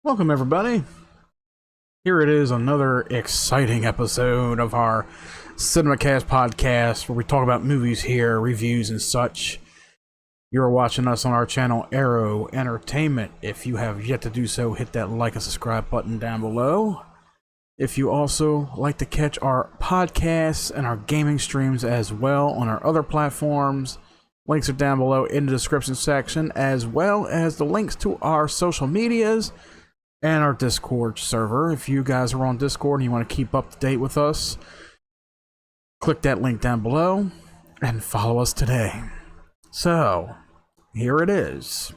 Welcome, everybody. Here it is, another exciting episode of our Cinemacast podcast where we talk about movies here, reviews, and such. You're watching us on our channel, Arrow Entertainment. If you have yet to do so, hit that like and subscribe button down below. If you also like to catch our podcasts and our gaming streams as well on our other platforms, links are down below in the description section, as well as the links to our social medias and our Discord server. If you guys are on Discord and you want to keep up to date with us, click that link down below and follow us today. So, here it is.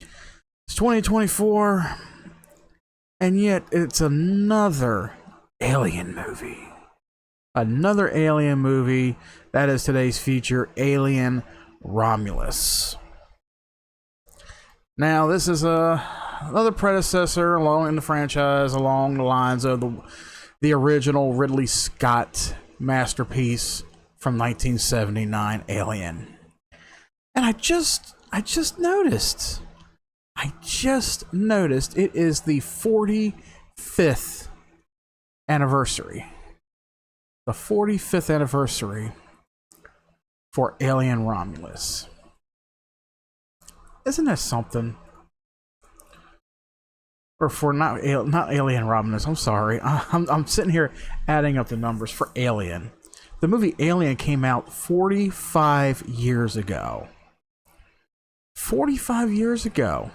It's 2024, and yet it's another Alien movie. Another Alien movie. That is today's feature, Alien Romulus. Now, this is another predecessor along in the franchise, along the lines of the original Ridley Scott masterpiece from 1979, Alien. And I just noticed it is the 45th anniversary. The 45th anniversary for Alien Romulus. Isn't that something? Or for not Alien Romulus, I'm sorry. I'm sitting here adding up the numbers for Alien. The movie Alien came out 45 years ago. 45 years ago.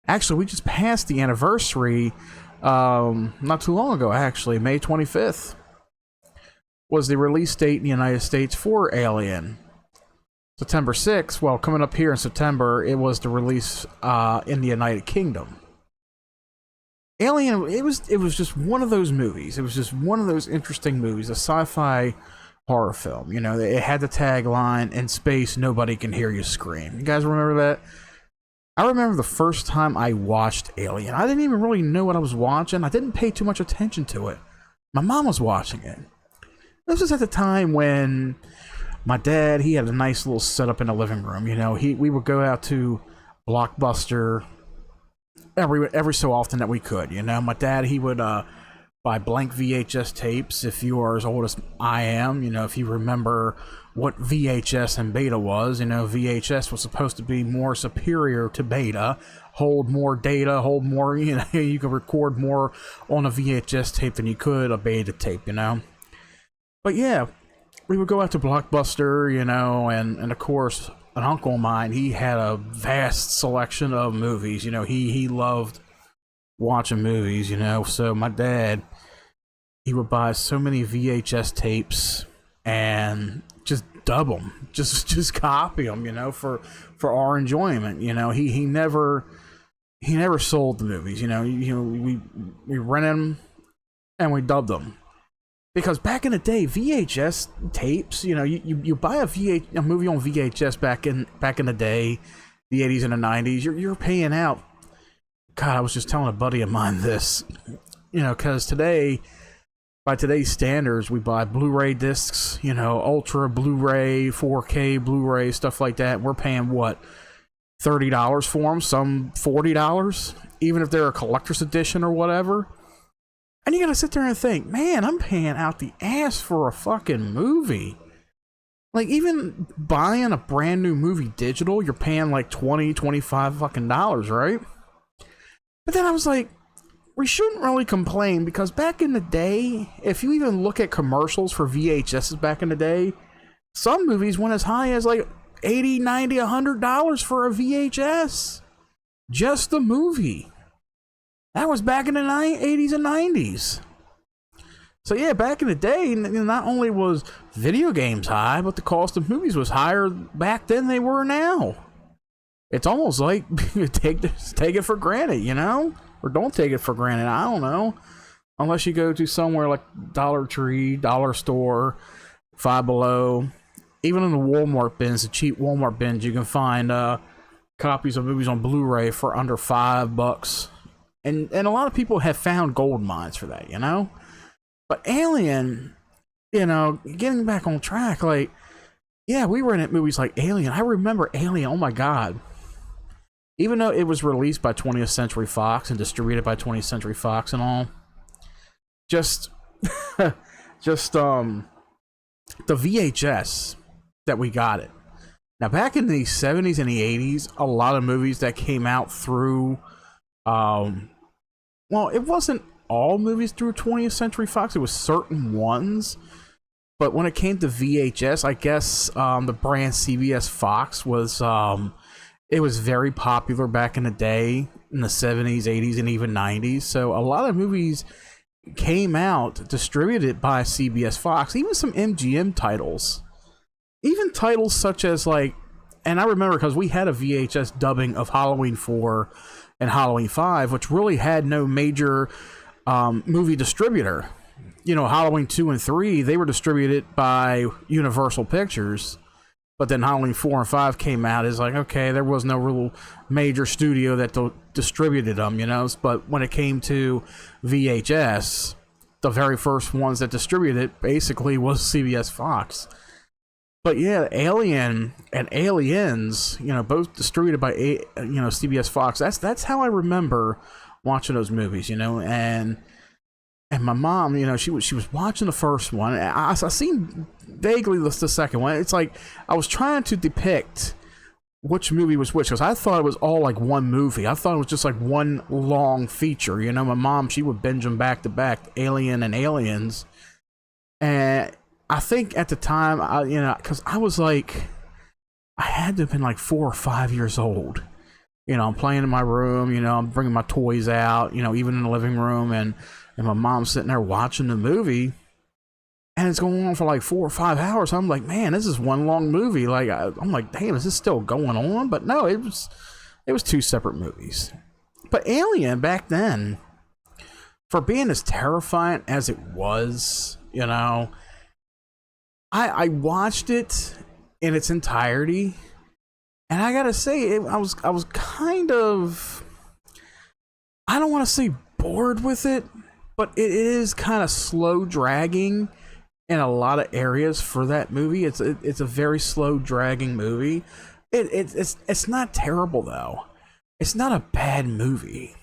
Actually, we just passed the anniversary not too long ago, actually. May 25th was the release date in the United States for Alien. September 6th, well, coming up here in September, it was the release in the United Kingdom. Alien, it was just one of those movies. It was just one of those interesting movies, a sci-fi horror film. You know, it had the tagline, "In space, nobody can hear you scream." You guys remember that? I remember the first time I watched Alien. I didn't even really know what I was watching. I didn't pay too much attention to it. My mom was watching it. This was at the time when my dad, he had a nice little setup in the living room. You know, we would go out to Blockbuster every so often that we could. You know, my dad, he would buy blank VHS tapes. If you are as old as I am, you know, if you remember what VHS and beta was, you know, VHS was supposed to be more superior to beta, hold more data, hold more, you know, you could record more on a VHS tape than you could a beta tape, you know. But yeah, we would go out to Blockbuster, you know, and of course, an uncle of mine, he had a vast selection of movies. You know, he loved watching movies, you know. So my dad, he would buy so many VHS tapes and just dub them, just copy them, you know, for our enjoyment. You know, he never sold the movies. You know, we rented them and we dubbed them. Because back in the day, VHS tapes, you know, you buy a movie on VHS back in the day, the 80s and the 90s, you're paying out. God, I was just telling a buddy of mine this, you know, because today, by today's standards, we buy Blu-ray discs, you know, Ultra Blu-ray, 4K Blu-ray, stuff like that. We're paying what, $30 for them, some $40, even if they're a collector's edition or whatever. And you gotta sit there and think, man, I'm paying out the ass for a fucking movie. Like, even buying a brand new movie digital, you're paying like $20, $25 fucking dollars, right? But then I was like, we shouldn't really complain, because back in the day, if you even look at commercials for VHSs back in the day, some movies went as high as like $80, $90, $100 for a VHS. Just the movie. That was back in the 80s and 90s. So yeah, back in the day, not only was video games high, but the cost of movies was higher back then than they were now. It's almost like take it for granted, you know? Or don't take it for granted, I don't know. Unless you go to somewhere like Dollar Tree, Dollar Store, Five Below. Even in the Walmart bins, the cheap Walmart bins, you can find copies of movies on Blu-ray for under $5. And a lot of people have found gold mines for that, you know? But Alien, you know, getting back on track, like, yeah, we were in movies like Alien. I remember Alien, oh my God. even though it was released by 20th Century Fox and distributed by 20th Century Fox and all, just just the VHS that we got it. Now, back in the 70s and the 80s, a lot of movies that came out through, well, it wasn't all movies through 20th Century Fox. It was certain ones. But when it came to VHS, I guess the brand CBS Fox was, it was very popular back in the day, in the 70s, 80s, and even 90s. So a lot of movies came out distributed by CBS Fox, even some MGM titles. Even titles such as, like, and I remember because we had a VHS dubbing of Halloween 4 and Halloween 5, which really had no major movie distributor. You know, Halloween 2 and 3, they were distributed by Universal Pictures, but then Halloween 4 and 5 came out. It's like, okay, there was no real major studio that distributed them, you know. But when it came to VHS, the very first ones that distributed it basically was CBS Fox. But yeah, Alien and Aliens, you know, both distributed by CBS Fox. That's how I remember watching those movies, you know. And my mom, you know, she was watching the first one. I seen vaguely the second one. It's like I was trying to depict which movie was which, because I thought it was all like one movie. I thought it was just like one long feature, you know. My mom, she would binge them back to back, Alien and Aliens, and I think at the time, because I was like, I had to have been like 4 or 5 years old. You know, I'm playing in my room, you know, I'm bringing my toys out, you know, even in the living room, and my mom's sitting there watching the movie, and it's going on for like 4 or 5 hours. I'm like, man, this is one long movie. Like, I'm like, damn, is this still going on? But no, it was 2 separate movies. But Alien back then, for being as terrifying as it was, you know, I watched it in its entirety, and I gotta say, I was kind of, I don't want to say bored with it, but it is kind of slow dragging in a lot of areas for that movie. It's a very slow dragging movie. It's not terrible though. It's not a bad movie.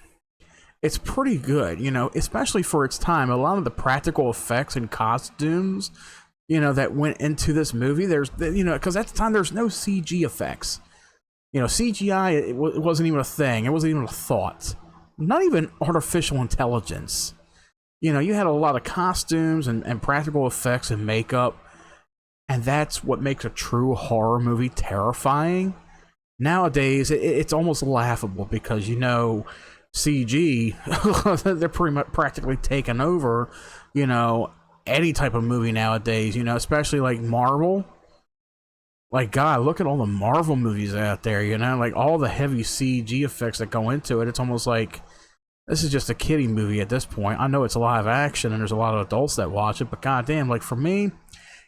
It's pretty good, you know, especially for its time. A lot of the practical effects and costumes, you know, that went into this movie, there's, you know, because at the time there's no CG effects. You know, CGI, it wasn't even a thing. It wasn't even a thought. Not even artificial intelligence. You know, you had a lot of costumes and practical effects and makeup, and that's what makes a true horror movie terrifying. Nowadays, it's almost laughable because, you know, CG, they're pretty much practically taken over, you know, any type of movie nowadays, you know, especially like Marvel. Like, God, look at all the Marvel movies out there, you know, like all the heavy CG effects that go into it. It's almost like this is just a kiddie movie at this point. I know it's live action and there's a lot of adults that watch it, but goddamn, like for me,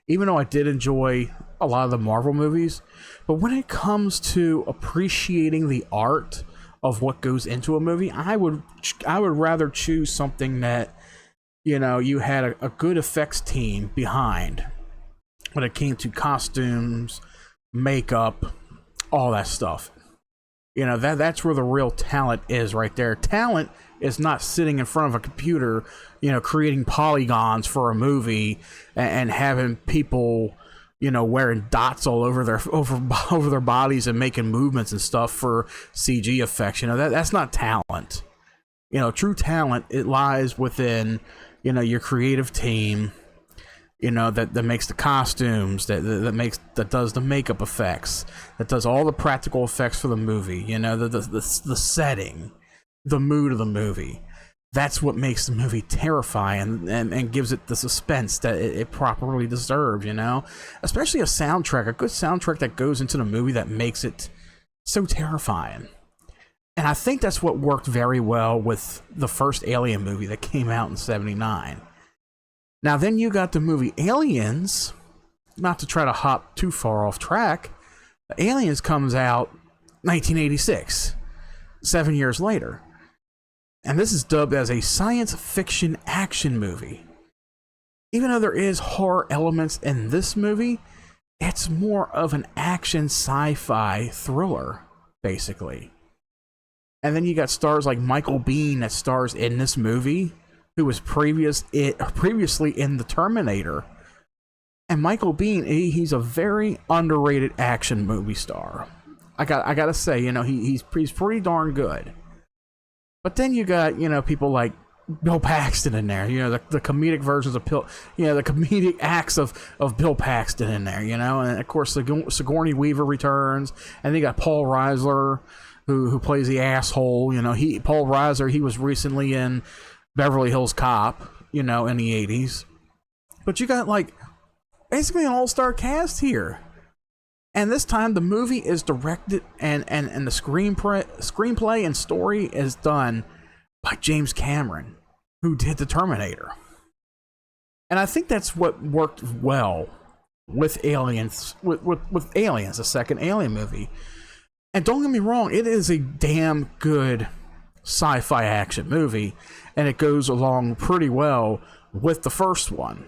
even though I did enjoy a lot of the Marvel movies, but when it comes to appreciating the art of what goes into a movie, I would rather choose something that, you know, you had a good effects team behind when it came to costumes, makeup, all that stuff. You know, that's where the real talent is right there. Talent is not sitting in front of a computer, you know, creating polygons for a movie and having people, you know, wearing dots all over their bodies and making movements and stuff for CG effects. You know, that's not talent. You know, true talent, it lies within, you know, your creative team, you know, that makes the costumes, that does the makeup effects, that does all the practical effects for the movie, you know, the setting, the mood of the movie. That's what makes the movie terrifying and gives it the suspense that it properly deserves, you know? Especially a soundtrack, a good soundtrack that goes into the movie that makes it so terrifying. And I think that's what worked very well with the first Alien movie that came out in '79. Now then you got the movie Aliens, not to try to hop too far off track, Aliens comes out 1986, 7 years later. And this is dubbed as a science fiction action movie. Even though there is horror elements in this movie, it's more of an action sci-fi thriller, basically. And then you got stars like Michael Biehn that stars in this movie, who was previously in The Terminator. And Michael Biehn, he's a very underrated action movie star. I gotta say, you know, he's pretty darn good. But then you got, you know, people like Bill Paxton in there, you know, the comedic versions of the comedic acts of Bill Paxton in there, you know, and of course Sigourney Weaver returns, and then you got Paul Reiser, who plays the asshole, you know. Paul Reiser, he was recently in Beverly Hills Cop, you know, in the 80s. But you got like basically an all-star cast here. And this time the movie is directed and the screenplay and story is done by James Cameron, who did The Terminator. And I think that's what worked well with Aliens, with Aliens, the second Alien movie. And don't get me wrong, it is a damn good sci-fi action movie, and it goes along pretty well with the first one.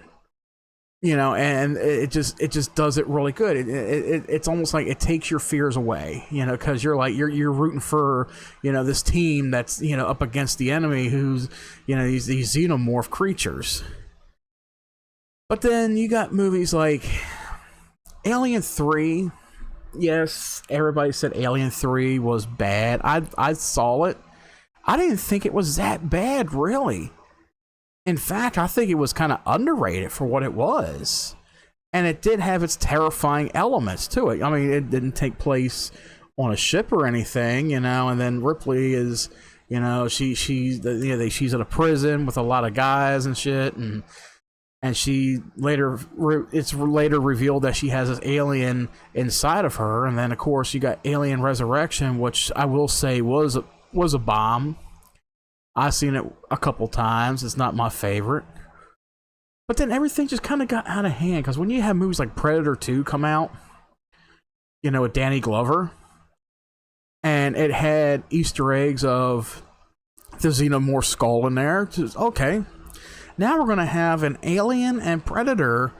You know, and it just does it really good. It's almost like it takes your fears away, you know, because you're rooting for, you know, this team that's, you know, up against the enemy, who's, you know, these xenomorph creatures. But then you got movies like Alien 3. Yes, everybody said Alien 3 was bad. I saw it. I didn't think it was that bad, really. In fact, I think it was kind of underrated for what it was. And it did have its terrifying elements to it. I mean, it didn't take place on a ship or anything, you know, and then Ripley is, you know, she's at a prison with a lot of guys and shit, and she it's later revealed that she has this alien inside of her. And then of course you got Alien Resurrection, which I will say was a bomb. I've seen it a couple times. It's not my favorite. But then everything just kind of got out of hand, because when you have movies like Predator 2 come out, you know, with Danny Glover, and it had Easter eggs of the xenomorph skull in there, just, okay, now we're going to have an Alien and Predator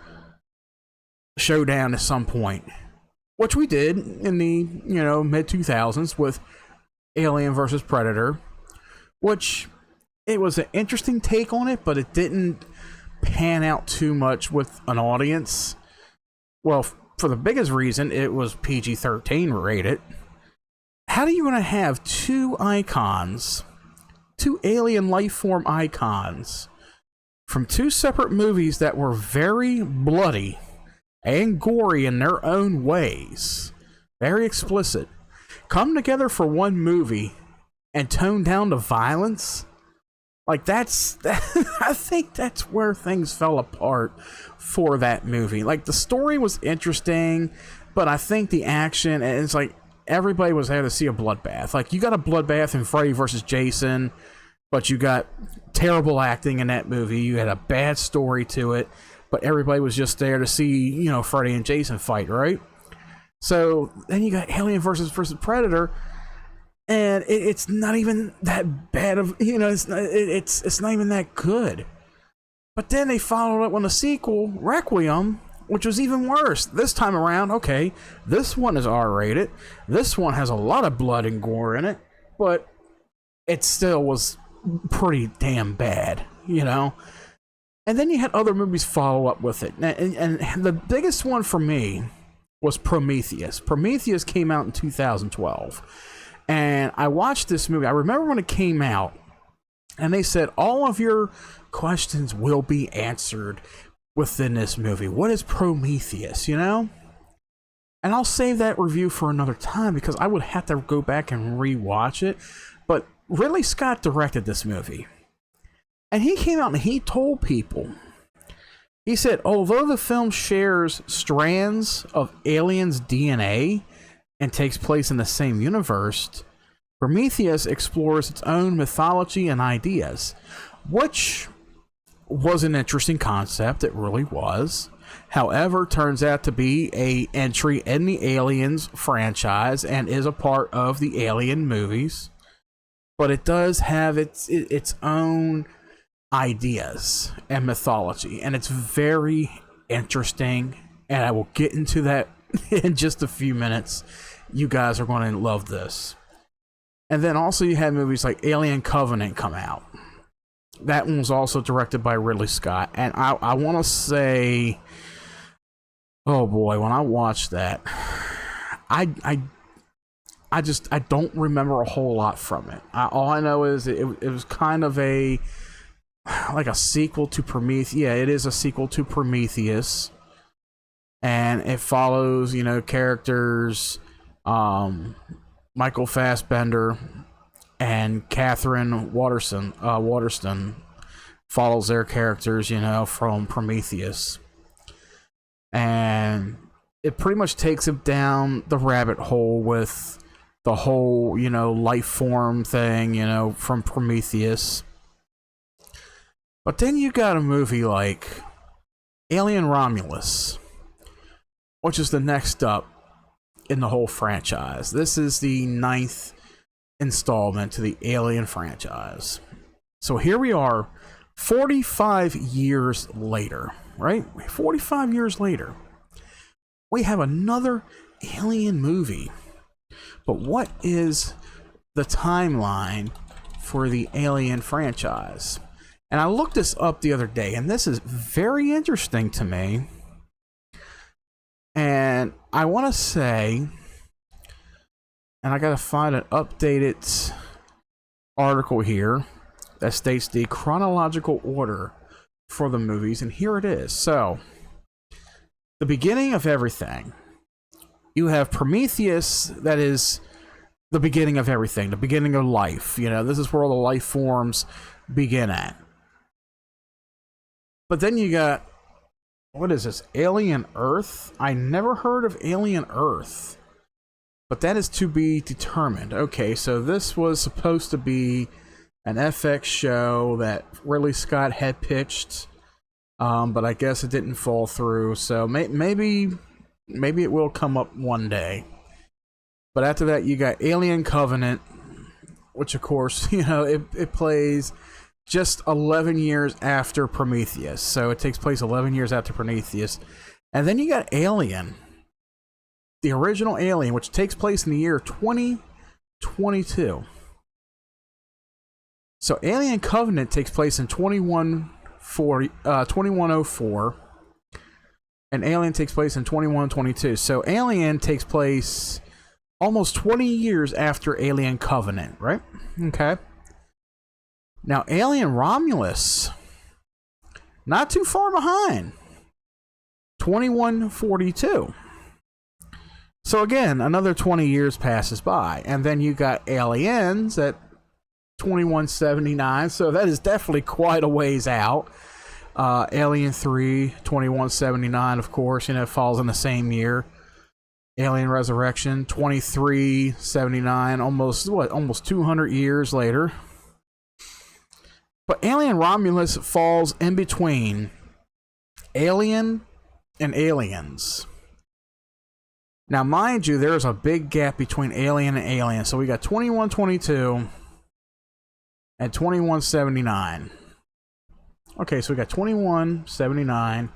showdown at some point, which we did in the, you know, mid-2000s with Alien versus Predator, which it was an interesting take on it, but it didn't pan out too much with an audience. Well, for the biggest reason, it was PG-13 rated. How are you going to have two alien life form icons, from two separate movies that were very bloody and gory in their own ways, very explicit, come together for one movie and tone down the violence? Like, I think that's where things fell apart for that movie. Like, the story was interesting, but I think the action, and it's like everybody was there to see a bloodbath. Like, you got a bloodbath in Freddy versus Jason, but you got terrible acting in that movie. You had a bad story to it, but everybody was just there to see, you know, Freddy and Jason fight, right? So then you got Alien versus Predator, and it's not even that bad of, you know, it's not even that good. But then they followed up on a sequel, Requiem, which was even worse. This time around, okay, this one is R-rated. This one has a lot of blood and gore in it, but it still was pretty damn bad, you know? And then you had other movies follow up with it. And the biggest one for me was Prometheus. Prometheus came out in 2012. And I watched this movie. I remember when it came out, and they said all of your questions will be answered within this movie. What is Prometheus, you know? And I'll save that review for another time, because I would have to go back and rewatch it. But Ridley Scott directed this movie. And he came out and he told people, he said, although the film shares strands of aliens' DNA and takes place in the same universe, Prometheus explores its own mythology and ideas, which was an interesting concept. It really was. However, turns out to be an entry in the Aliens franchise and is a part of the Alien movies. But it does have its own ideas and mythology, and it's very interesting, and I will get into that in just a few minutes. You guys are going to love this. And then also you had movies like Alien Covenant come out. That one was also directed by Ridley Scott. And I want to say, oh boy, when I watched that, I don't remember a whole lot from it. All I know is it was kind of like a sequel to Prometheus. Yeah, it is a sequel to Prometheus. And it follows, characters, Michael Fassbender and Catherine Waterston follows their characters, from Prometheus. And it pretty much takes him down the rabbit hole with the whole, life form thing, from Prometheus. But then you got a movie like Alien Romulus, which is the next up in the whole franchise. This is the 9th installment to the Alien franchise. So here we are, 45 years later, right? 45 years later. We have another Alien movie. But what is the timeline for the Alien franchise? And I looked this up the other day, and this is very interesting to me. And I want to say, and I got to find an updated article here that states the chronological order for the movies, and here it is. So, the beginning of everything. You have Prometheus, that is the beginning of everything, the beginning of life. This is where all the life forms begin at. But then you got, what is this? Alien Earth? I never heard of Alien Earth. But that is to be determined. Okay, so this was supposed to be an FX show that Ridley Scott had pitched. But I guess it didn't fall through. So maybe it will come up one day. But after that, you got Alien Covenant, which of course, it plays just 11 years after Prometheus. So it takes place 11 years after Prometheus. And then you got Alien, the original Alien, which takes place in the year 2022. So Alien Covenant takes place in 2104. And Alien takes place in 2122. So Alien takes place almost 20 years after Alien Covenant, right? Okay. Now, Alien Romulus, not too far behind. 2142. So again, another 20 years passes by. And then you got Aliens at 2179. So that is definitely quite a ways out. Alien 3, 2179, of course, falls in the same year. Alien Resurrection, 2379, almost 200 years later. But Alien Romulus falls in between Alien and Aliens. Now, mind you, there's a big gap between Alien and Alien. So we got 2122 and 2179. Okay, so we got 2179,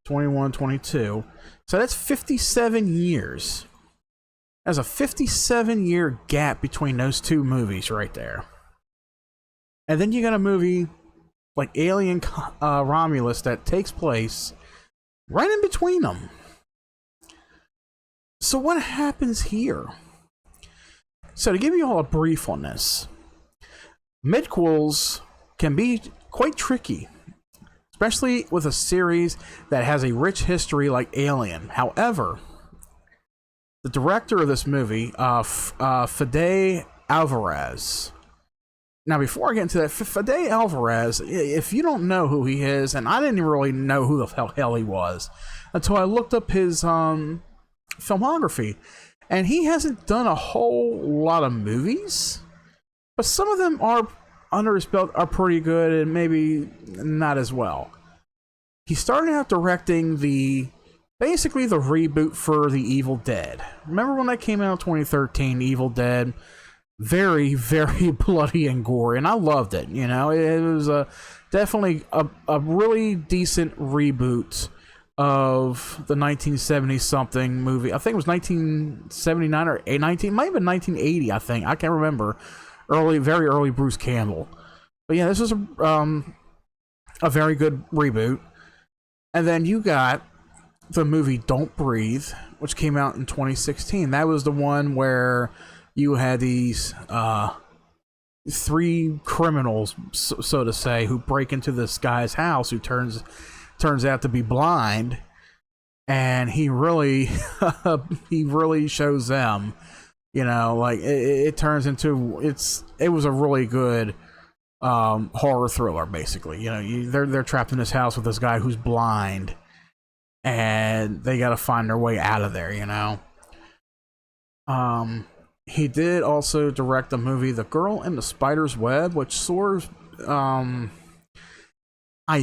2122. So that's 57 years. There's a 57-year gap between those two movies right there. And then you got a movie like Alien Romulus that takes place right in between them. So what happens here? So to give you all a brief on this, midquels can be quite tricky, especially with a series that has a rich history like Alien. However, the director of this movie, Fede Alvarez. Now, before I get into that, Fede Alvarez, if you don't know who he is, and I didn't really know who the hell he was until I looked up his filmography, and he hasn't done a whole lot of movies, but some of them are under his belt are pretty good, and maybe not as well. He started out directing basically the reboot for The Evil Dead. Remember when that came out in 2013, Evil Dead? Very, very bloody and gory, and I loved it. It was definitely a really decent reboot of the 1970-something movie. I think it was 1979 or 19, might have been 1980. I think, I can't remember. very early Bruce Campbell. But yeah, this was a very good reboot. And then you got the movie Don't Breathe, which came out in 2016. That was the one where you had these 3 criminals, so to say, who break into this guy's house who turns out to be blind, and he really shows them, like it turns into it was a really good horror thriller, basically. They're trapped in this house with this guy who's blind, and they got to find their way out of there. He did also direct the movie The Girl in the Spider's Web, which serves, I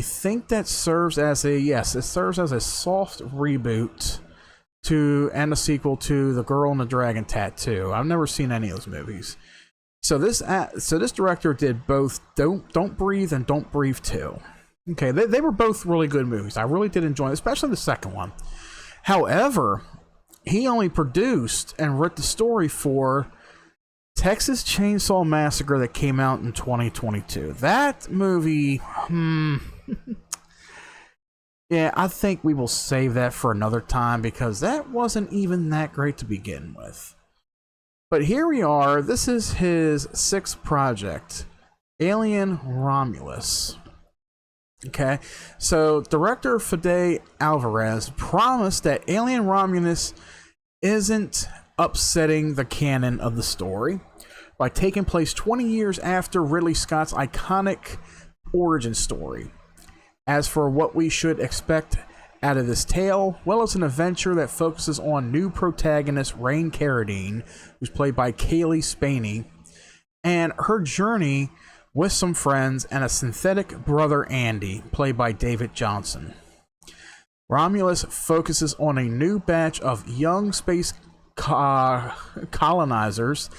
think that serves as it serves as a soft reboot and a sequel to The Girl and the Dragon Tattoo. I've never seen any of those movies. So this director did both Don't Breathe and Don't Breathe 2. Okay, they were both really good movies. I really did enjoy them, especially the second one. However, he only produced and wrote the story for Texas Chainsaw Massacre that came out in 2022. That movie, yeah, I think we will save that for another time because that wasn't even that great to begin with. But here we are. This is his 6th project, Alien Romulus. Okay, so director Fede Alvarez promised that Alien Romulus isn't upsetting the canon of the story by taking place 20 years after Ridley Scott's iconic origin story. As for what we should expect out of this tale, well, it's an adventure that focuses on new protagonist Rain Carradine, who's played by Kaylee Spaney, and her journey with some friends and a synthetic brother Andy, played by David Johnson. Romulus focuses on a new batch of young space colonizers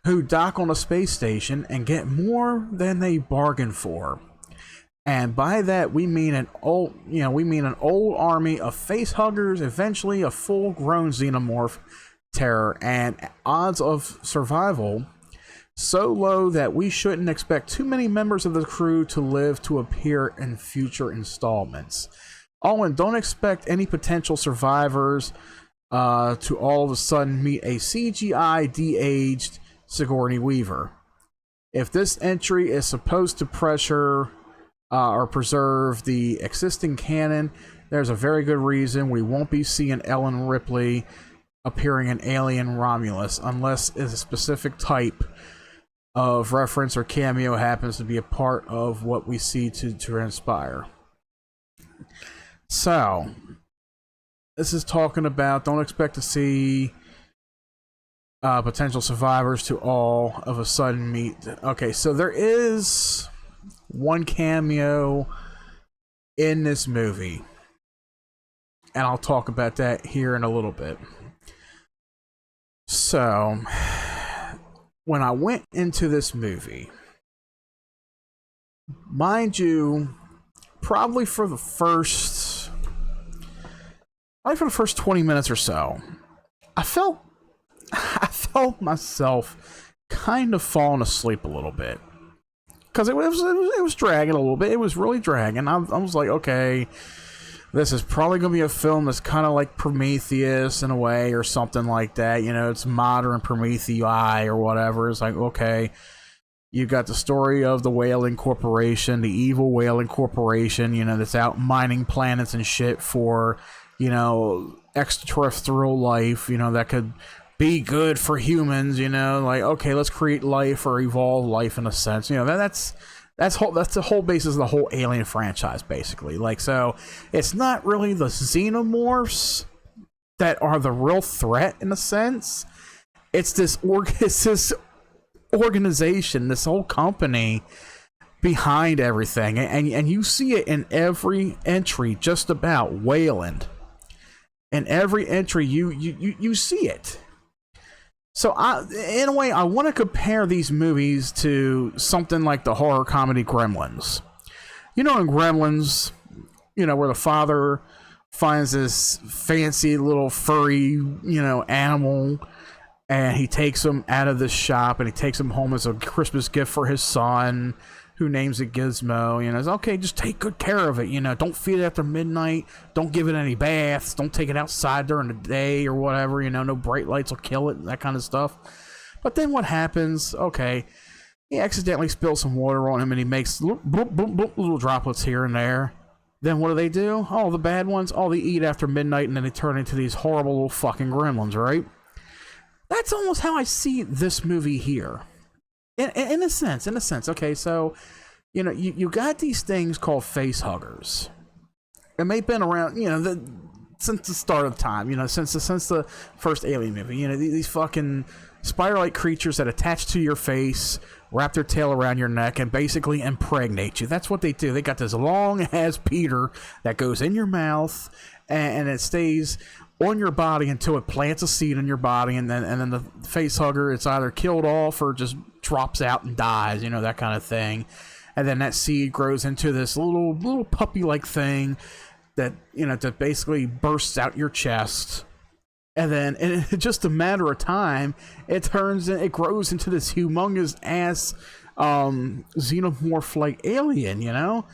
who dock on a space station and get more than they bargained for. And by that we mean an old army of face huggers, eventually a full-grown xenomorph terror, and odds of survival so low that we shouldn't expect too many members of the crew to live to appear in future installments. Oh, and don't expect any potential survivors to all of a sudden meet a CGI de-aged Sigourney Weaver. If this entry is supposed to pressure or preserve the existing canon, there's a very good reason we won't be seeing Ellen Ripley appearing in Alien Romulus unless it's a specific type of reference or cameo happens to be a part of what we see to transpire. So, this is talking about don't expect to see potential survivors to all of a sudden meet. Okay, so there is one cameo in this movie, and I'll talk about that here in a little bit. So, when I went into this movie, mind you, probably for the first 20 minutes or so, I felt myself kind of falling asleep a little bit. Because it was dragging a little bit. It was really dragging. I was like, okay, this is probably going to be a film that's kind of like Prometheus in a way or something like that. It's modern Prometheus or whatever. It's like, okay, you got the story of the Whaling Corporation, the evil Whaling Corporation, that's out mining planets and shit for, extraterrestrial life, that could be good for humans, like, okay, let's create life or evolve life in a sense. That's the whole basis of the whole Alien franchise, basically. Like, so it's not really the xenomorphs that are the real threat in a sense. It's this organization, this whole company behind everything, and you see it in every entry, just about Wayland. In every entry, you see it. So, in a way, I want to compare these movies to something like the horror comedy Gremlins. In Gremlins, where the father finds this fancy little furry, animal, and he takes him out of this shop and he takes him home as a Christmas gift for his son, who names it Gizmo. You know, it's okay, just take good care of it. You know, don't feed it after midnight. Don't give it any baths. Don't take it outside during the day or whatever. You know, no bright lights will kill it, that kind of stuff. But then what happens? Okay, he accidentally spills some water on him and he makes little droplets here and there. Then what do? Oh, the bad ones, they eat after midnight and then they turn into these horrible little fucking gremlins, right? That's almost how I see this movie here. In a sense. Okay, so, you know, you got these things called face huggers. And they've been around, you know, since the start of time, you know, since the first Alien movie. You know, these fucking spider-like creatures that attach to your face, wrap their tail around your neck, and basically impregnate you. That's what they do. They got this long-ass Peter that goes in your mouth, and it stays on your body until it plants a seed in your body, and then the face hugger, it's either killed off or just drops out and dies, you know, that kind of thing. And then that seed grows into this little puppy-like thing that, you know, that basically bursts out your chest. And then in just a matter of time, it grows into this humongous ass xenomorph-like alien, you know?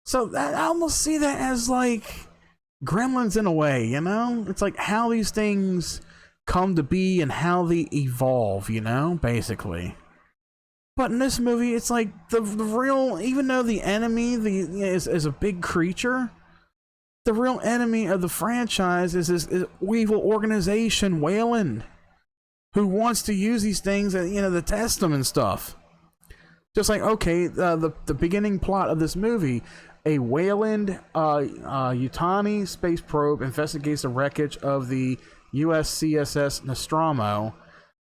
So I almost see that as like Gremlins in a way, you know? It's like how these things come to be and how they evolve, you know, basically. But in this movie, it's like the real, even though the enemy is a big creature, the real enemy of the franchise is this evil organization, Weyland, who wants to use these things, you know, to test them and stuff. Just like, okay, the beginning plot of this movie, a Weyland Yutani space probe investigates the wreckage of the USCSS Nostromo,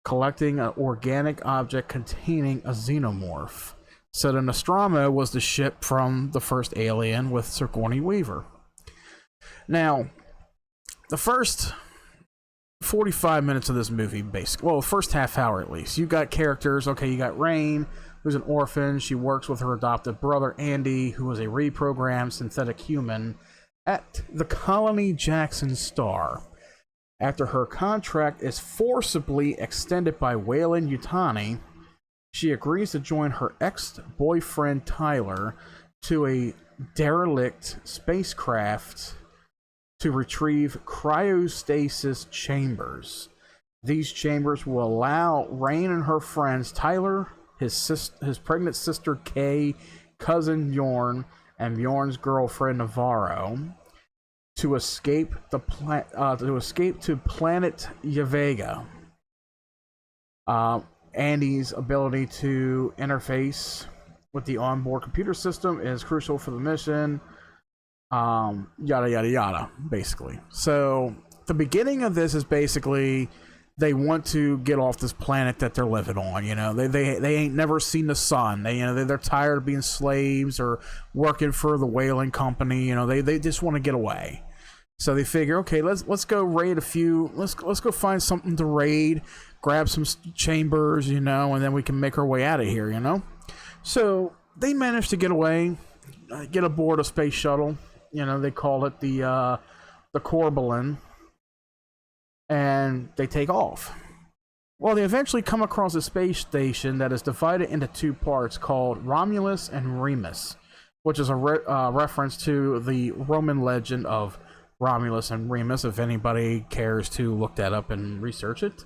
collecting an organic object containing a xenomorph. So the Nostromo was the ship from the first Alien with Sigourney Weaver. Now, the first 45 minutes of this movie, basically, well, the first half hour at least, you got characters. Okay, you got Rain, who's an orphan. She works with her adopted brother, Andy, who is a reprogrammed synthetic human at the Colony Jackson Star. After her contract is forcibly extended by Weyland Yutani, she agrees to join her ex-boyfriend Tyler to a derelict spacecraft to retrieve cryostasis chambers. These chambers will allow Rain and her friends, Tyler, his pregnant sister Kay, cousin Bjorn, and Bjorn's girlfriend Navarro, to escape to planet Yavega. Andy's ability to interface with the onboard computer system is crucial for the mission. Yada yada yada, basically. So the beginning of this is basically they want to get off this planet that they're living on. You know, they ain't never seen the sun. They're tired of being slaves or working for the whaling company. You know, they just want to get away. So they figure, okay, let's go raid a few. Let's go find something to raid, grab some chambers, you know, and then we can make our way out of here. You know, so they managed to get away, get aboard a space shuttle. You know, they call it the Corbalin, and they take off. Well, they eventually come across a space station that is divided into two parts called Romulus and Remus, which is a reference to the Roman legend of Romulus and Remus, if anybody cares to look that up and research it.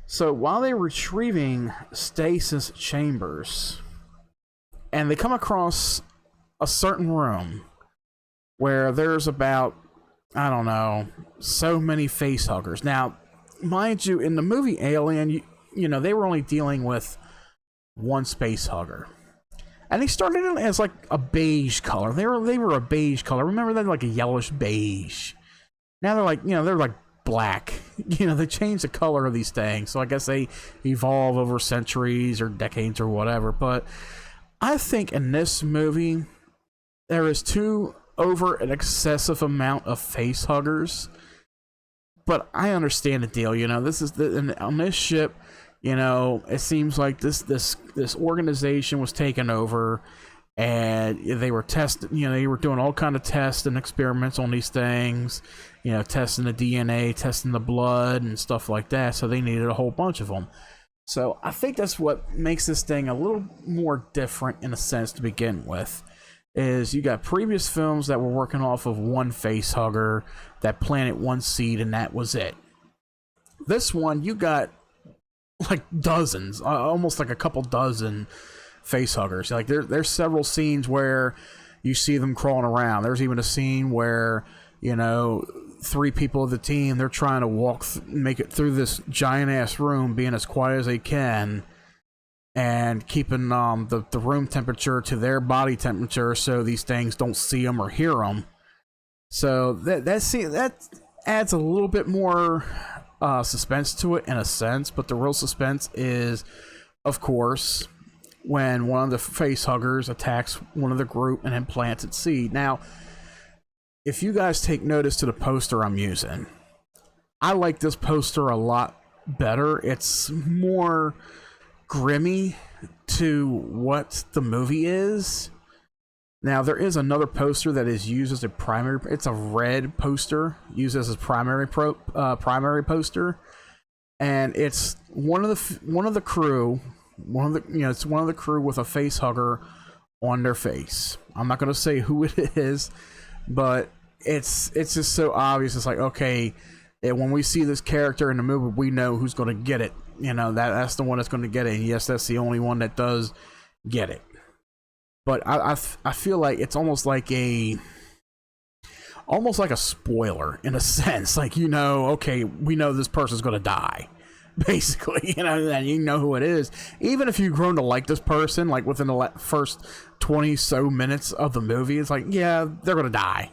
So while they're retrieving stasis chambers, and they come across a certain room where there's about, I don't know, so many face huggers. Now, mind you, in the movie Alien, you know, they were only dealing with one space hugger. And they started it as like a beige color. They were a beige color. Remember that, like a yellowish beige. Now they're like, you know, they're like black. You know, they changed the color of these things. So I guess they evolve over centuries or decades or whatever. But I think in this movie, there is too over an excessive amount of face huggers. But I understand the deal. You know, this is on this ship. You know, it seems like this organization was taken over, and they were testing, you know, they were doing all kind of tests and experiments on these things, you know, testing the DNA, testing the blood and stuff like that. So they needed a whole bunch of them. So I think that's what makes this thing a little more different in a sense to begin with. Is you got previous films that were working off of one face hugger that planted one seed and that was it. This one, you got like dozens, almost like a couple dozen face huggers. Like there's several scenes where you see them crawling around. There's even a scene where, you know, 3 people of the team, they're trying to make it through this giant ass room, being as quiet as they can, and keeping the room temperature to their body temperature so these things don't see them or hear them. So that adds a little bit more suspense to it in a sense, but the real suspense is, of course, when one of the face huggers attacks one of the group and then plants its seed. Now, if you guys take notice to the poster I'm using, I like this poster a lot better. It's more grimy to what the movie is. Now, there is another poster that is used as a primary. It's a red poster used as a primary poster, and it's one of the crew with a face hugger on their face. I'm not going to say who it is, but it's just so obvious. It's like, okay, when we see this character in the movie, we know who's going to get it. You know, that's the one that's going to get it. And yes, that's the only one that does get it. But I feel like it's almost like a spoiler in a sense. Like, you know, okay, we know this person's going to die, basically. You know, and you know who it is. Even if you've grown to like this person, like within the first 20 so minutes of the movie, it's like, yeah, they're going to die.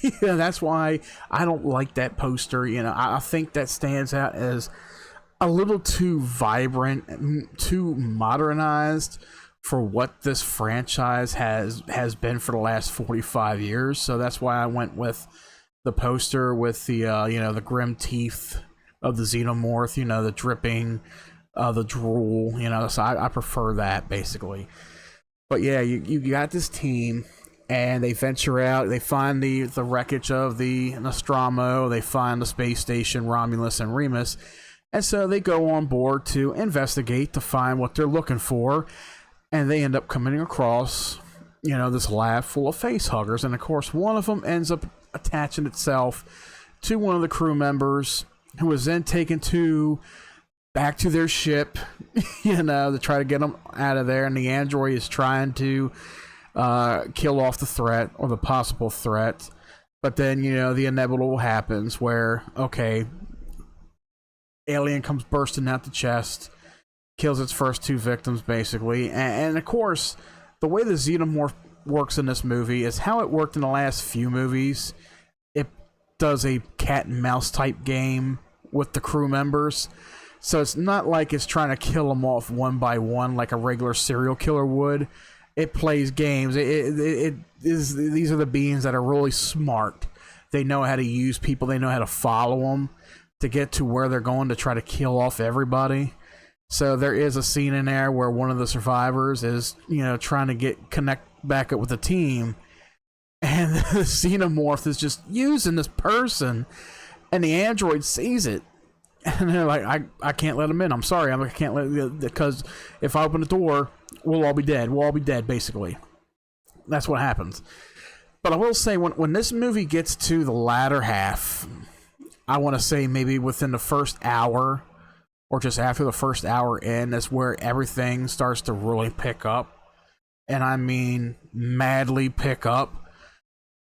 Yeah, that's why I don't like that poster. You know, I think that stands out as a little too vibrant, too modernized for what this franchise has been for the last 45 years. So that's why I went with the poster with the you know, the grim teeth of the xenomorph, you know, the dripping, the drool, you know. So I prefer that, basically. But yeah, you got this team, and they venture out. They find the wreckage of the Nostromo. They find the space station, Romulus and Remus. And so they go on board to investigate to find what they're looking for. And they end up coming across, you know, this lab full of face huggers. And of course, one of them ends up attaching itself to one of the crew members, who is then taken back to their ship, you know, to try to get them out of there. And the android is trying to kill off the threat, or the possible threat. But then, you know, the inevitable happens where, okay, alien comes bursting out the chest, kills its first 2 victims, basically. And of course, the way the xenomorph works in this movie is how it worked in the last few movies. It does a cat and mouse type game with the crew members. So it's not like it's trying to kill them off one by one like a regular serial killer would. It plays games. These are the beings that are really smart. They know how to use people. They know how to follow them to get to where they're going to try to kill off everybody. So there is a scene in there where one of the survivors is, you know, trying to connect back up with the team, and the xenomorph is just using this person, and the android sees it, and they're like, I can't let him in. I'm sorry, I can't let, because if I open the door, we'll all be dead. We'll all be dead, basically. That's what happens. But I will say, when this movie gets to the latter half, I want to say maybe within the first hour, or just after the first hour in, that's where everything starts to really pick up. And I mean madly pick up.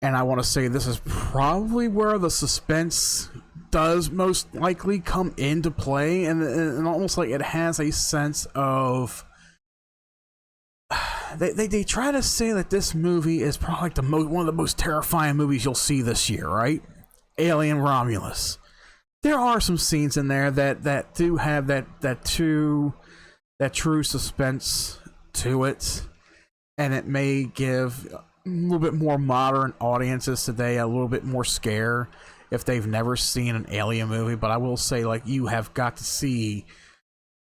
And I want to say this is probably where the suspense does most likely come into play. And almost like it has a sense of... They try to say that this movie is probably like one of the most terrifying movies you'll see this year, right? Alien Romulus. There are some scenes in there that do have that true suspense to it, and it may give a little bit more modern audiences today a little bit more scare if they've never seen an alien movie. But I will say, like, you have got to see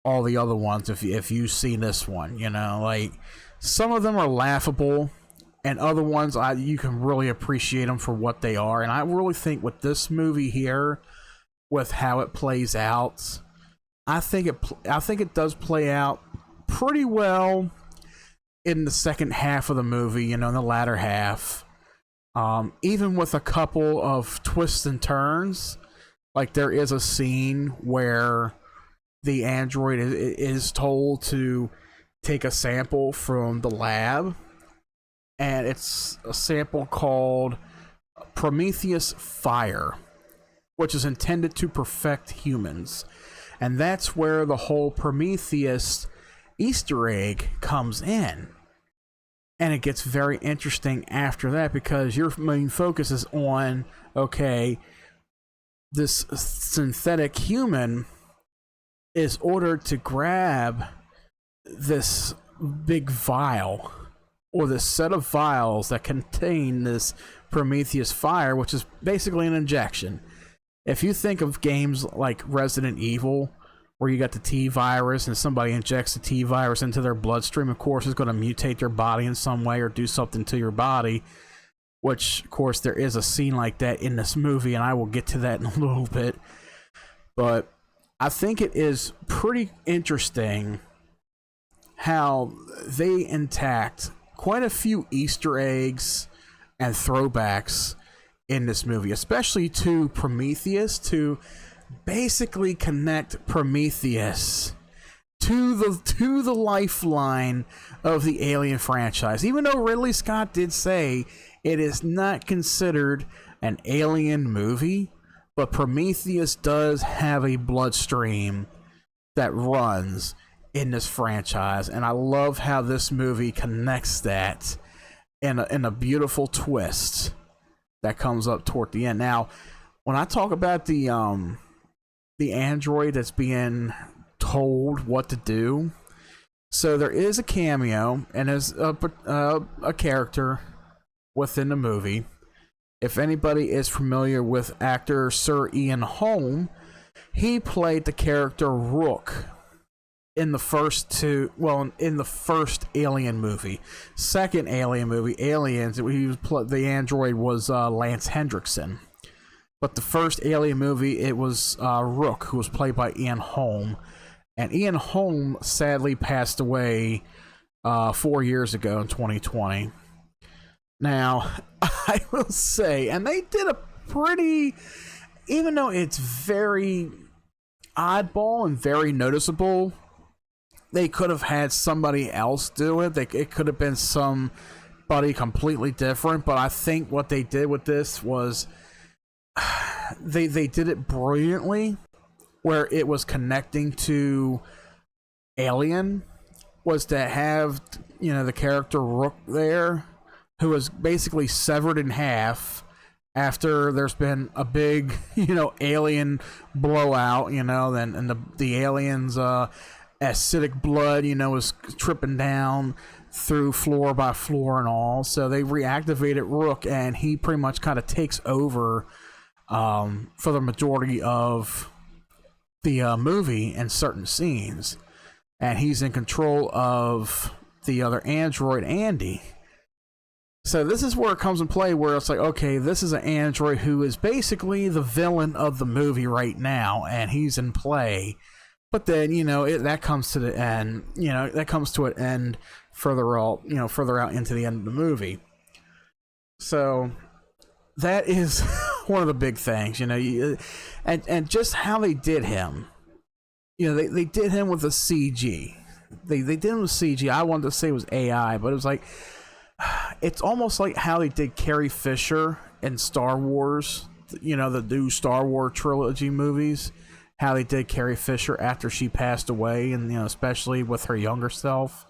all the other ones if you've seen this one, you know. Like, Some of them are laughable, and other ones you can really appreciate them for what they are. And I really think with this movie here, with how it plays out, I think it does play out pretty well in the second half of the movie, you know, in the latter half. Even with a couple of twists and turns, like there is a scene where the android is told to take a sample from the lab, and it's a sample called Prometheus Fire, which is intended to perfect humans. And that's where the whole Prometheus Easter egg comes in. And it gets very interesting after that, because your main focus is on, okay, this synthetic human is ordered to grab this big vial, or this set of vials that contain this Prometheus Fire, which is basically an injection. If you think of games like Resident Evil, where you got the T virus and somebody injects the T virus into their bloodstream, of course, it's going to mutate their body in some way or do something to your body, which, of course, there is a scene like that in this movie, and I will get to that in a little bit. But I think it is pretty interesting how they intact quite a few Easter eggs and throwbacks in this movie, especially to Prometheus, to basically connect Prometheus to the lifeline of the Alien franchise. Even though Ridley Scott did say it is not considered an Alien movie, but Prometheus does have a bloodstream that runs in this franchise, and I love how this movie connects that in a beautiful twist that comes up toward the end. Now, when I talk about the android that's being told what to do, so there is a cameo, and there's a character within the movie. If anybody is familiar with actor Sir Ian Holm, he played the character Rook in the first Alien movie. Second Alien movie, Aliens, the android was Lance Hendrickson. But the first Alien movie, it was Rook, who was played by Ian Holm. And Ian Holm sadly passed away 4 years ago in 2020. Now, I will say, and they did a pretty, even though it's very oddball and very noticeable, they could have had somebody else do it. It could have been somebody completely different. But I think what they did with this was they did it brilliantly, where it was connecting to Alien, was to have, you know, the character Rook there, who was basically severed in half after there's been a big, you know, alien blowout, you know, and the aliens acidic blood, you know, was tripping down through floor by floor and all. So they reactivated Rook, and he pretty much kind of takes over for the majority of the movie in certain scenes, and he's in control of the other android, Andy. So this is where it comes in play, where it's like, okay, this is an android who is basically the villain of the movie right now, and he's in play. But then, you know, that comes to the end. You know, that comes to an end further out into the end of the movie. So that is one of the big things, you know, and just how they did him. You know, they did him with a CG. They did him with CG. I wanted to say it was AI, but it was like, it's almost like how they did Carrie Fisher in Star Wars, you know, the new Star Wars trilogy movies. How they did Carrie Fisher after she passed away, and, you know, especially with her younger self.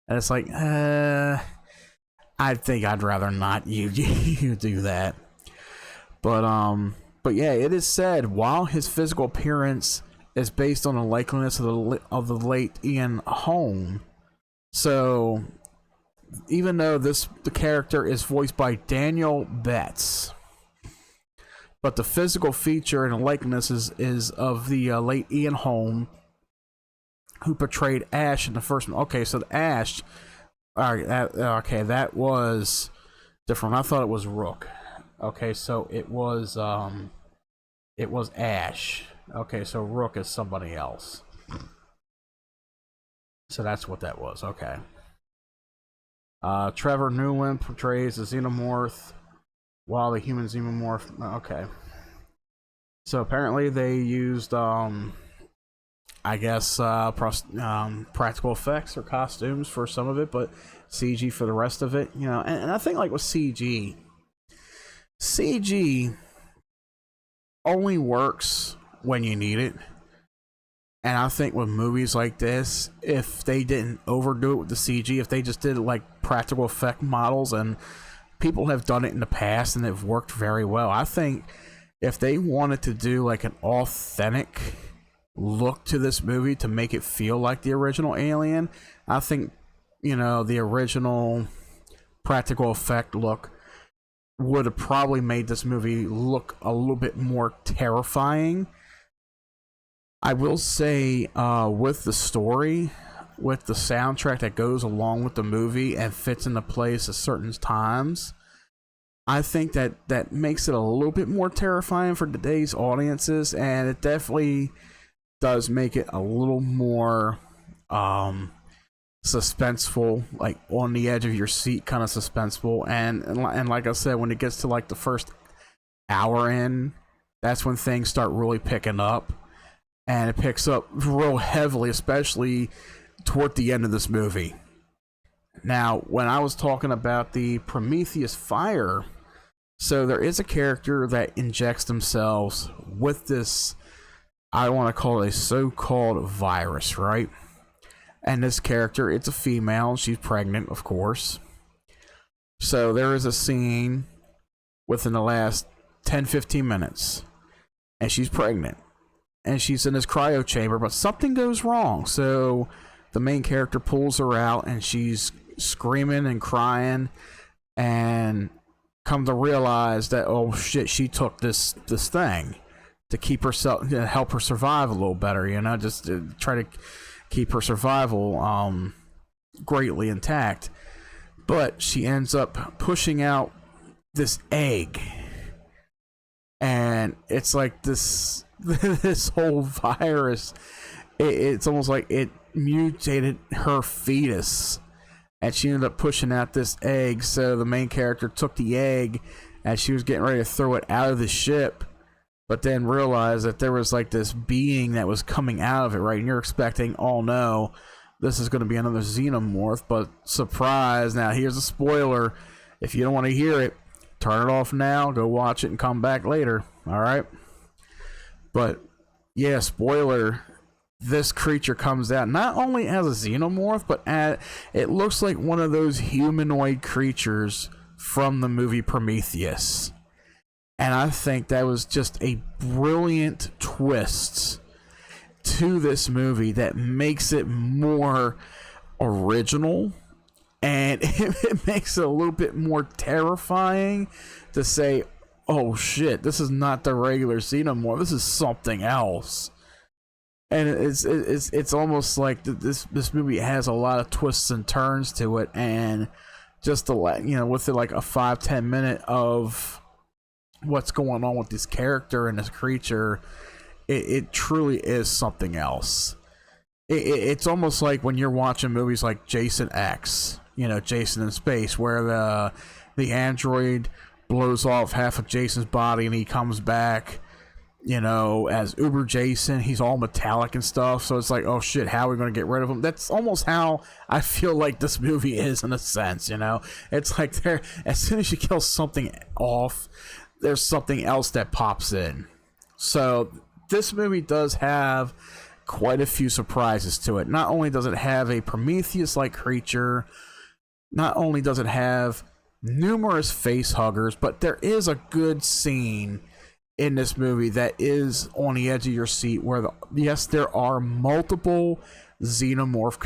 And it's like, I think I'd rather not you do that. But yeah, it is said, while his physical appearance is based on the likeliness of the late Ian Holm, so even though the character is voiced by Daniel Betts, but the physical feature and likeness is of the late Ian Holm, who portrayed Ash in the first one. Okay, so the Ash, All right, okay, that was different. I thought it was Rook. Okay, so it was Ash. Okay, so Rook is somebody else. So that's what that was. Okay. Trevor Newland portrays the xenomorph, while the human xenomorph. Okay. So apparently they used, I guess, practical effects or costumes for some of it, but CG for the rest of it. You know, and I think like with CG only works when you need it. And I think with movies like this, if they didn't overdo it with the CG, if they just did like practical effect models, and people have done it in the past and they've worked very well. I think if they wanted to do like an authentic look to this movie to make it feel like the original Alien, I think, you know, the original practical effect look would have probably made this movie look a little bit more terrifying. I will say, with the story, with the soundtrack that goes along with the movie and fits into place at certain times, I think that makes it a little bit more terrifying for today's audiences, and it definitely does make it a little more suspenseful, like on the edge of your seat kind of suspenseful. And like I said, when it gets to like the first hour in, that's when things start really picking up. And it picks up real heavily, especially toward the end of this movie. Now, when I was talking about the Prometheus fire, so there is a character that injects themselves with this, I want to call it a so-called virus, right? And this character, it's a female, she's pregnant, of course. So there is a scene within the last 10-15 minutes, and she's pregnant. And she's in this cryo chamber, but something goes wrong. So the main character pulls her out, and she's screaming and crying, and come to realize that, oh shit, she took this thing to keep herself, to help her survive a little better, you know, just to try to keep her survival greatly intact. But she ends up pushing out this egg, and it's like this whole virus, it's almost like it mutated her fetus, and she ended up pushing out this egg. So the main character took the egg as she was getting ready to throw it out of the ship, but then realized that there was like this being that was coming out of it, right? And you're expecting, oh no, this is going to be another xenomorph, but surprise. Now here's a spoiler. If you don't want to hear it, turn it off now, go watch it, and come back later. All right. But yeah, spoiler, this creature comes out not only as a xenomorph, but it looks like one of those humanoid creatures from the movie Prometheus. And I think that was just a brilliant twist to this movie that makes it more original, and it makes it a little bit more terrifying to say, oh shit, this is not the regular xenomorph, this is something else. And it's almost like this movie has a lot of twists and turns to it, and just to let you know, with like a 5-10 minute of what's going on with this character and this creature, it truly is something else. It's almost like when you're watching movies like Jason X, you know, Jason in Space, where the android blows off half of Jason's body and he comes back, you know, as Uber Jason. He's all metallic and stuff, so it's like, oh shit, how are we going to get rid of him? That's almost how I feel like this movie is, in a sense, you know. It's like there, as soon as you kill something off, there's something else that pops in. So this movie does have quite a few surprises to it. Not only does it have a Prometheus-like creature, not only does it have numerous face huggers, but there is a good scene in this movie that is on the edge of your seat, where yes, there are multiple xenomorph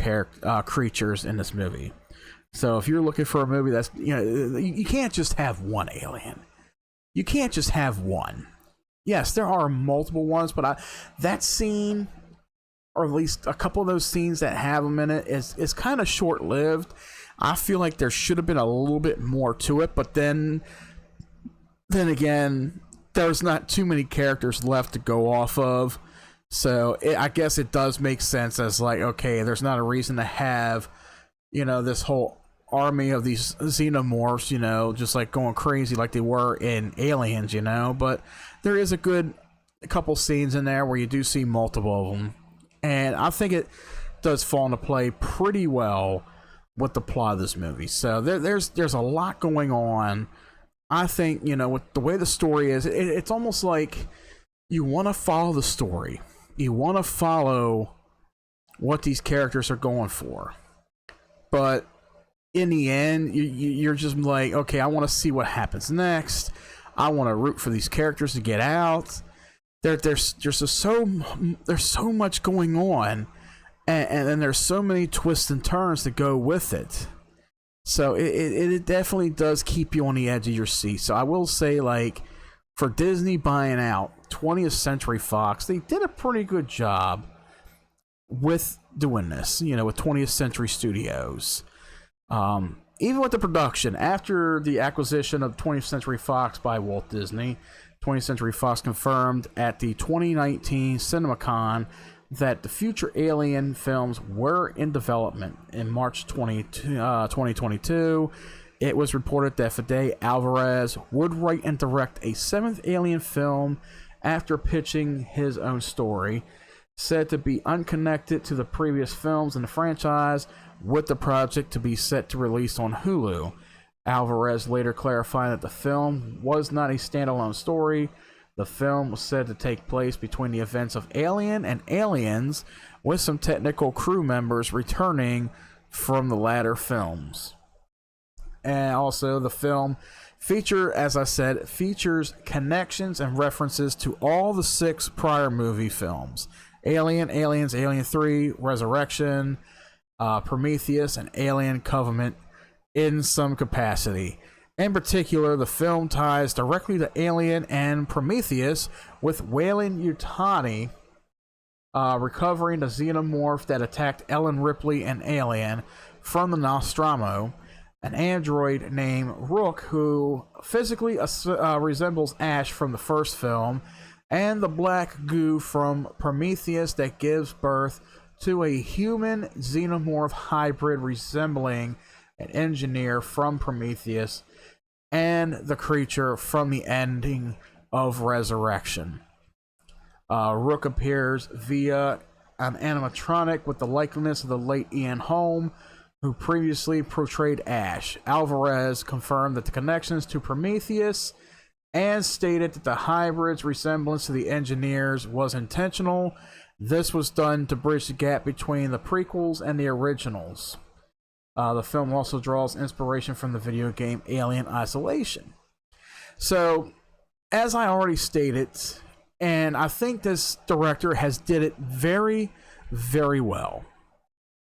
creatures in this movie. So if you're looking for a movie that's, you know, you can't just have one alien. You can't just have one. Yes, there are multiple ones, but that scene, or at least a couple of those scenes that have them in it, is kind of short-lived. I feel like there should have been a little bit more to it, but then again, there's not too many characters left to go off of. So I guess it does make sense as like, okay, there's not a reason to have, this whole army of these xenomorphs, just like going crazy like they were in Aliens, but there is a couple scenes in there where you do see multiple of them, and I think it does fall into play pretty well with the plot of this movie. So there's a lot going on. I think, with the way the story is, it's almost like you want to follow the story. You want to follow what these characters are going for. But in the end, you're just like, okay, I want to see what happens next. I want to root for these characters to get out. There's so much going on, and then there's so many twists and turns that go with it. So it definitely does keep you on the edge of your seat. So I will say, like, for Disney buying out 20th Century Fox, they did a pretty good job with doing this, with 20th Century Studios. Even with the production, after the acquisition of 20th Century Fox by Walt Disney, 20th Century Fox confirmed at the 2019 CinemaCon that the future Alien films were in development. In March 2022, it was reported that Fede Alvarez would write and direct a 7th Alien film after pitching his own story, said to be unconnected to the previous films in the franchise, with the project to be set to release on Hulu. Alvarez later clarified that the film was not a standalone story. The film was said to take place between the events of Alien and Aliens, with some technical crew members returning from the latter films. And also, the film features connections and references to all the 6 prior movie films: Alien, Aliens, Alien 3, Resurrection, Prometheus, and Alien Covenant in some capacity. In particular, the film ties directly to Alien and Prometheus, with Weyland Yutani recovering the xenomorph that attacked Ellen Ripley and Alien from the Nostromo, an android named Rook who physically resembles Ash from the first film, and the black goo from Prometheus that gives birth to a human xenomorph hybrid resembling an engineer from Prometheus, and the creature from the ending of Resurrection. Rook appears via an animatronic with the likeness of the late Ian Holm, who previously portrayed Ash. Alvarez confirmed that the connections to Prometheus and stated that the hybrid's resemblance to the engineers was intentional. This was done to bridge the gap between the prequels and the originals. The film also draws inspiration from the video game Alien Isolation. So, as I already stated, and I think this director has did it very, very well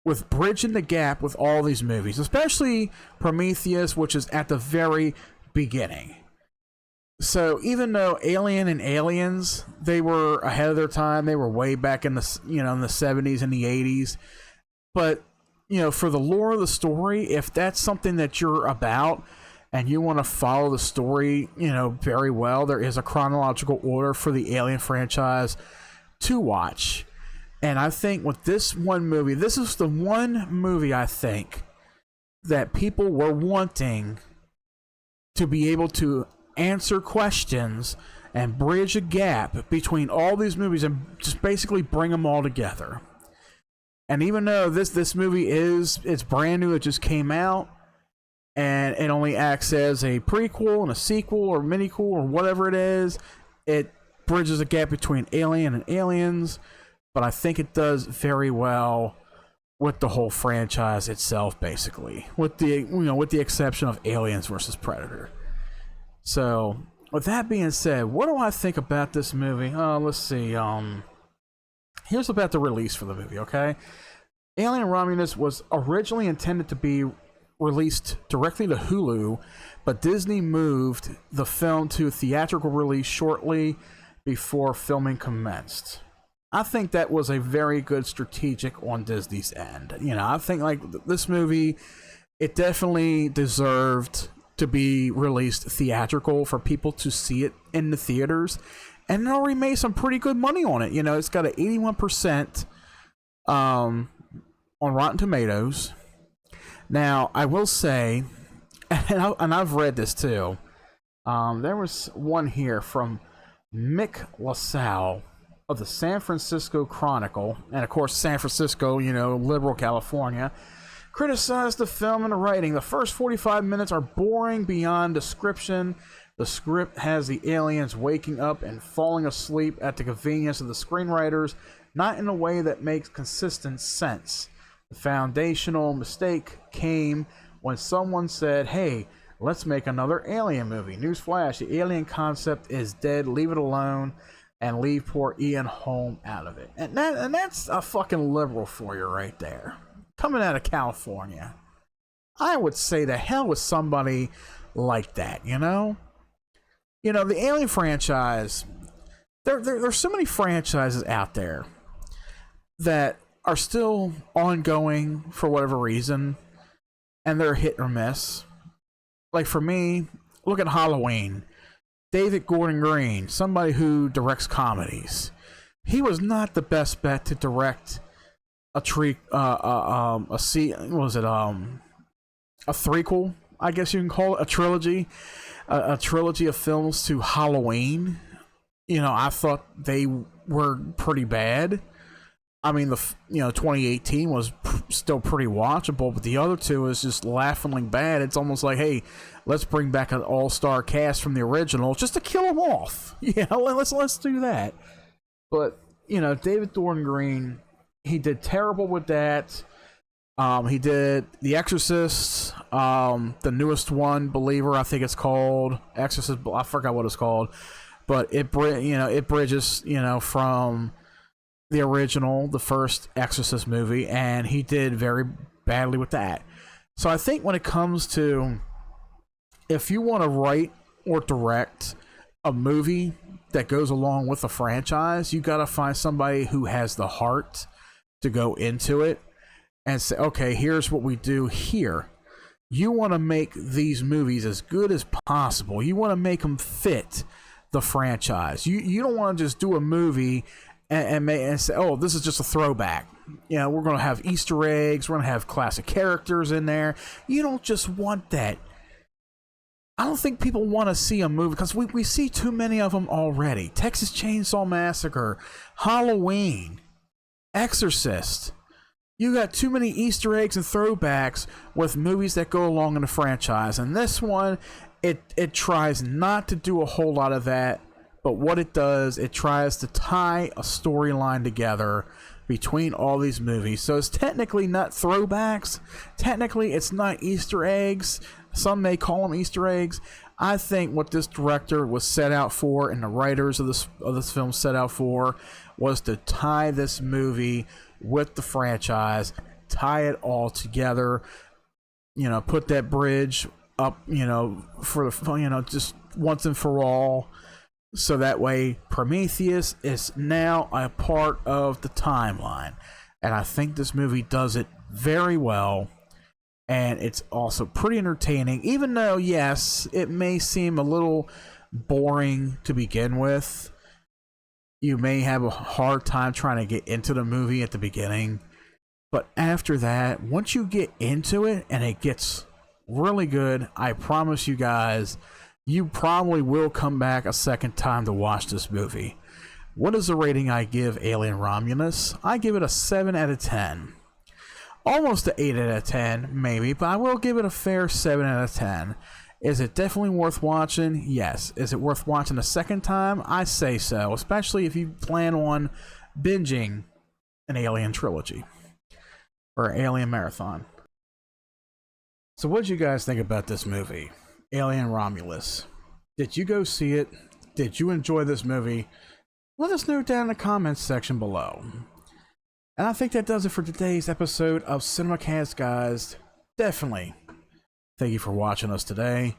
with bridging the gap with all these movies, especially Prometheus, which is at the very beginning. So even though Alien and Aliens, they were ahead of their time, they were way back in the in the 70s and the 80s, but for the lore of the story, if that's something that you're about and you want to follow the story, very well, there is a chronological order for the Alien franchise to watch. And I think with this one movie, this is the one movie I think that people were wanting to be able to answer questions and bridge a gap between all these movies and just basically bring them all together. And even though this movie it's brand new, it just came out, and it only acts as a prequel and a sequel or mini-quel or whatever it is, it bridges a gap between Alien and Aliens, but I think it does very well with the whole franchise itself, basically, with the exception of Aliens versus Predator. So, with that being said, what do I think about this movie? Let's see. Here's about the release for the movie, okay? Alien Romulus was originally intended to be released directly to Hulu, but Disney moved the film to theatrical release shortly before filming commenced. I think that was a very good strategic on Disney's end. I think like this movie it definitely deserved to be released theatrical for people to see it in the theaters, and it already made some pretty good money on it. You know, it's got an 81% on Rotten Tomatoes. Now, I will say, and I've read this too, there was one here from Mick LaSalle of the San Francisco Chronicle, and of course San Francisco, you know, liberal California, criticized the film and the writing. The first 45 minutes are boring beyond description. The script has the aliens waking up and falling asleep at the convenience of the screenwriters, not in a way that makes consistent sense. The foundational mistake came when someone said, "Hey, let's make another alien movie." Newsflash, the alien concept is dead. Leave it alone and leave poor Ian Holm out of it. And that's a fucking liberal for you right there. Coming out of California. I would say the hell with somebody like that, you know? You know, the Alien franchise, there's so many franchises out there that are still ongoing for whatever reason, and they're hit or miss. Like for me, look at Halloween. David Gordon Green, somebody who directs comedies. He was not the best bet to direct a threequel, I guess you can call it, a trilogy of films to Halloween. You know, I thought they were pretty bad. I mean, 2018 was still pretty watchable, but the other two is just laughingly bad. It's almost like, hey, let's bring back an all-star cast from the original just to kill them off. Yeah, let's do that. But you know, David Gordon Green, he did terrible with that. He did The Exorcist, the newest one, Believer, I think it's called. Exorcist, I forgot what it's called, but it bridges, you know, from the original, the first Exorcist movie, and he did very badly with that. So I think when it comes to, if you want to write or direct a movie that goes along with a franchise, you got to find somebody who has the heart to go into it and say, okay, here's what we do here. You want to make these movies as good as possible. You want to make them fit the franchise. You don't want to just do a movie and say, oh, this is just a throwback. You know, we're going to have Easter eggs. We're going to have classic characters in there. You don't just want that. I don't think people want to see a movie because we see too many of them already. Texas Chainsaw Massacre, Halloween, Exorcist. You got too many Easter eggs and throwbacks with movies that go along in the franchise. And this one, it tries not to do a whole lot of that. But what it does, it tries to tie a storyline together between all these movies. So it's technically not throwbacks. Technically, it's not Easter eggs. Some may call them Easter eggs. I think what this director was set out for, and the writers of this film set out for, was to tie this movie with the franchise, tie it all together. You know, put that bridge up. You know, just once and for all. So that way, Prometheus is now a part of the timeline. And I think this movie does it very well. And it's also pretty entertaining. Even though, yes, it may seem a little boring to begin with. You may have a hard time trying to get into the movie at the beginning. But after that, once you get into it and it gets really good, I promise you guys, you probably will come back a second time to watch this movie. What is the rating I give Alien Romulus? I give it a 7 out of 10. Almost an 8 out of 10, maybe, but I will give it a fair 7 out of 10. Is it definitely worth watching? Yes. Is it worth watching a second time? I say so, especially if you plan on binging an Alien trilogy or Alien marathon. So what did you guys think about this movie? Alien Romulus. Did you go see it? Did you enjoy this movie? Let us know down in the comments section below. And I think that does it for today's episode of Cinemacast, guys. Definitely thank you for watching us today.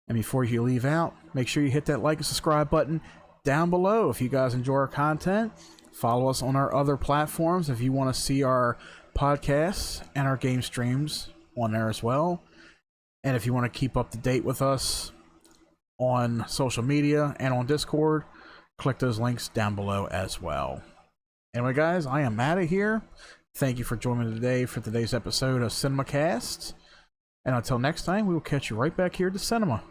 And before you leave out, make sure you hit that like and subscribe button down below if you guys enjoy our content. Follow us on our other platforms if you want to see our podcasts and our game streams on there as well. And if you want to keep up to date with us on social media and on Discord, click those links down below as well. Anyway, guys, I am out of here. Thank you for joining me today for today's episode of Cinemacast. And until next time, we will catch you right back here at the cinema.